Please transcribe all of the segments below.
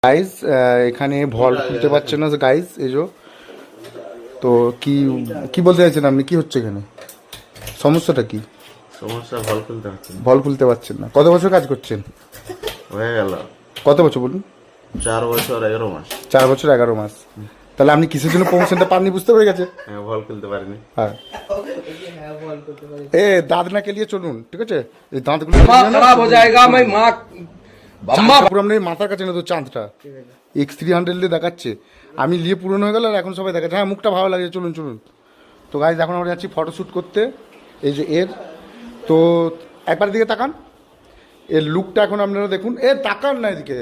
Guys এখানে ভল খুলতে পারছে না গাইস, এজো। তো কি কি বলতে চাইছেন আপনি, কি হচ্ছে এখানে, সমস্যাটা কি? সমস্যা ভল খুলতে পারছি না। ভল খুলতে পারছেন না? কত বছর কাজ করছেন? হয়ে গেল কত বছর বলুন? 4 বছর 11 মাস। 4 বছর 11 মাস। তাহলে আপনি কিসের জন্য প্রমোশনটা পাননি বুঝতে পেরে গেছে। হ্যাঁ, ভল খুলতে পারিনি। হ্যাঁ, এ দাঁত না কেলিয়ে চলুন, ঠিক আছে? এই দাঁতগুলো খারাপ হয়ে যায়গা मैं माँ পুরো আমরা মাথার কাছে না তো চাঁদটা X300 দিয়ে দেখাচ্ছে। আমি নিয়ে পুরনো হয়ে গেল আর এখন সবাই দেখাচ্ছে। হ্যাঁ, মুখটা ভালো লাগে, চলুন চলুন। তো গাইজ এখন আমরা যাচ্ছি ফটোশ্যুট করতে। এই যে এর, তো একবার দিকে তাকান, এর লুকটা এখন আপনারা দেখুন। এর তাকান না এদিকে,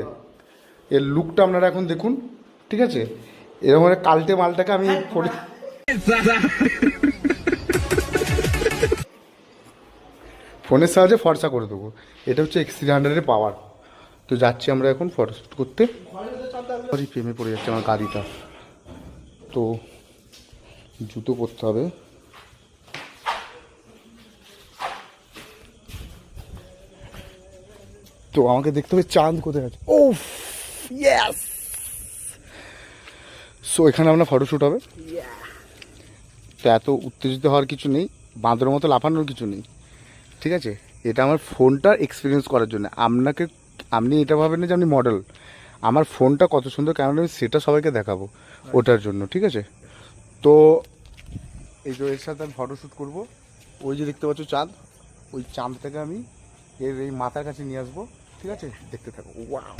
এর লুকটা আপনারা এখন দেখুন, ঠিক আছে? এরকম কালটে মালটাকে আমি ফোনের সাহায্যে ফর্সা করে দেবো। এটা হচ্ছে X300-এর পাওয়ার। তো যাচ্ছি আমরা এখন ফটোশ্যুট করতে। প্রেমে পড়ে যাচ্ছে আমার গাড়িটা, তো জুতো পরতে হবে। তো আমাকে দেখতে হবে চাঁদ কোথায় আছে। ও ইয়েস! সো এখানে আপনার ফটোশ্যুট হবে। তো এত উত্তেজিত হওয়ার কিছু নেই, বাঁদরের মতো লাফানোর কিছু নেই, ঠিক আছে? এটা আমার ফোনটা এক্সপিরিয়েন্স করার জন্য। আপনি এটা ভাবেন না যে আপনি মডেল। আমার ফোনটা কত সুন্দর ক্যামেরা, আমি সেটা সবাইকে দেখাবো, ওটার জন্য, ঠিক আছে? তো এই যে এর সাথে আমি ফটোশ্যুট করবো। ওই যে দেখতে পাচ্ছ চাঁদ, ওই চাঁদটাকে আমি এর এই মাথার কাছে নিয়ে আসবো, ঠিক আছে? দেখতে থাকো। ওয়াও!